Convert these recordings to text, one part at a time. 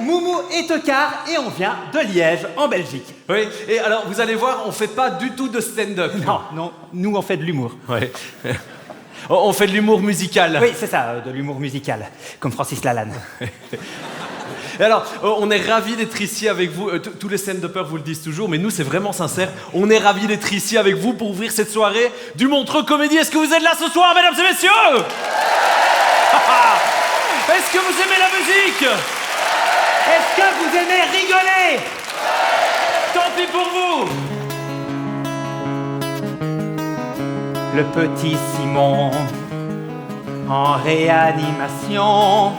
Moumou et Tocard et on vient de Liège, en Belgique. Oui, et alors vous allez voir, on fait pas du tout de stand-up. Non, nous on fait de l'humour. Ouais. On fait de l'humour musical. Oui, c'est ça, de l'humour musical, comme Francis Lalanne. Et alors, on est ravis d'être ici avec vous. Tous les stand-uppers vous le disent toujours, mais nous, c'est vraiment sincère. On est ravis d'être ici avec vous pour ouvrir cette soirée du Montreux Comédie. Est-ce que vous êtes là ce soir, mesdames et messieurs? Est-ce que vous aimez la musique? Est-ce que vous aimez rigoler? Tant pis pour vous. Le petit Simon, en réanimation,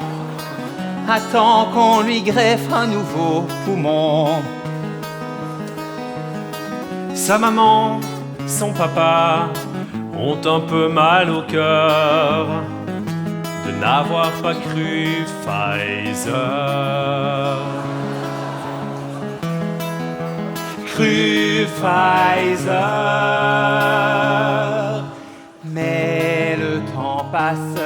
attend qu'on lui greffe un nouveau poumon. Sa maman, son papa ont un peu mal au cœur de n'avoir pas cru Pfizer. Cru Pfizer. Mais le temps passe,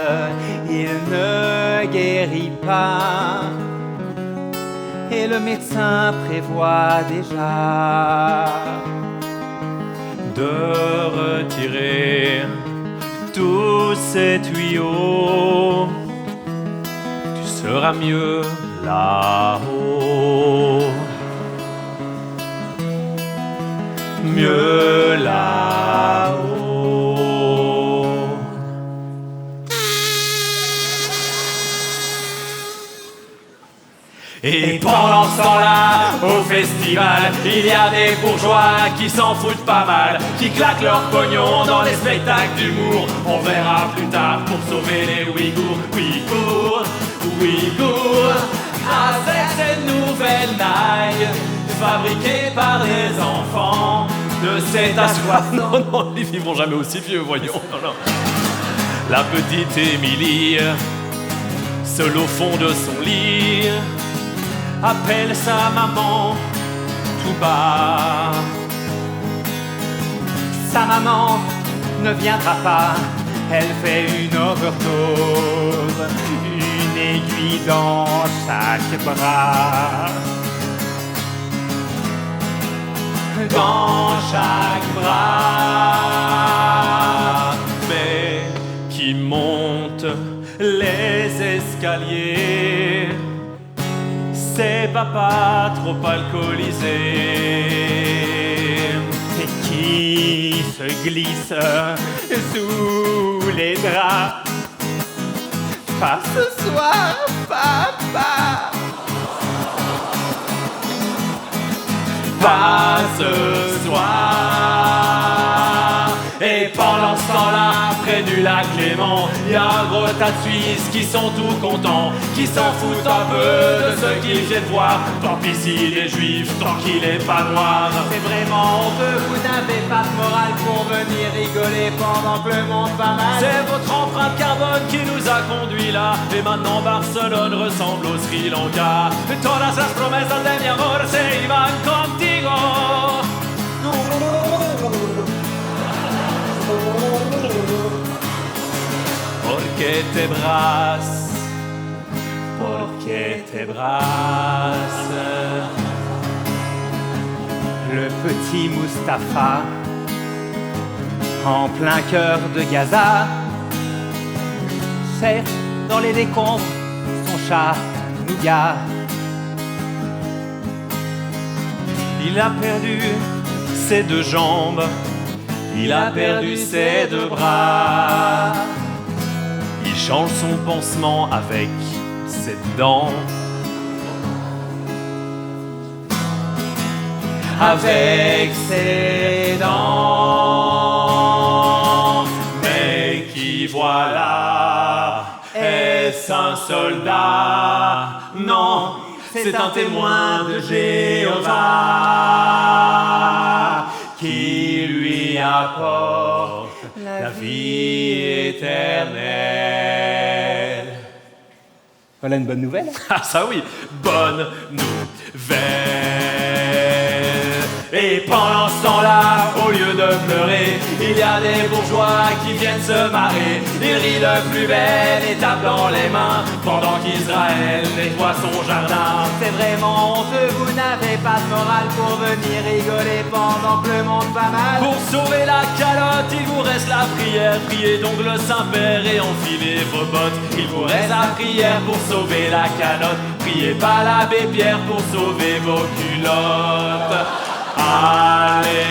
il ne guérit pas. Et le médecin prévoit déjà de retirer tous ces tuyaux. Tu seras mieux là-haut. Mieux là-haut. Et pendant ce temps-là, au festival, il y a des bourgeois qui s'en foutent pas mal, qui claquent leur pognon dans les spectacles d'humour. On verra plus tard pour sauver les Ouïghours. Ouïghours, Ouïghours, avec cette nouvelle naille fabriquée par des enfants de cet âge. Non, ils vivront jamais aussi vieux, voyons. Non. La petite Émilie, seule au fond de son lit, appelle sa maman tout bas. Sa maman ne viendra pas, elle fait une overdose, une aiguille dans chaque bras. Dans chaque bras, mais qui monte les escaliers. C'est papa trop alcoolisé Et qui se glisse sous les draps. Pas ce soir, papa. Pas ce soir. Et pendant ce temps-là, près du lac Léman, il y a un gros tas de Suisses qui sont tout contents, qui s'en foutent un peu de ce qu'ils viennent voir. Tant pis s'il est juif, tant qu'il est pas noir. C'est vraiment honteux, vous n'avez pas de morale pour venir rigoler pendant que le monde va mal. C'est votre empreinte carbone qui nous a conduits là. Et maintenant Barcelone ressemble au Sri Lanka. Todas las promesas de mi amor se iban contigo. Porque te brasses. Le petit Mustapha, en plein cœur de Gaza, cherche dans les décombres son chat Nougat. Il a perdu ses deux jambes, il a perdu ses deux bras. Il change son pansement avec ses dents. Avec ses dents. Mais qui voilà, est-ce un soldat? Non, c'est un témoin de Jéhovah qui lui apporte la vie éternelle. Voilà une bonne nouvelle. Ah ça oui, bonne nouvelle. Et Et pendant ce temps-là, au lieu de pleurer, il y a des bourgeois qui viennent se marrer. Ils rient de plus belle et tapent dans les mains pendant qu'Israël nettoie son jardin. C'est vraiment honteux, vous n'avez pas de morale pour venir rigoler pendant que le monde va mal. Pour sauver la calotte, il vous reste la prière. Priez donc le Saint-Père et enfilez vos bottes. Il vous reste la prière pour sauver la calotte. Priez pas l'abbé Pierre pour sauver vos culottes. Alléluia.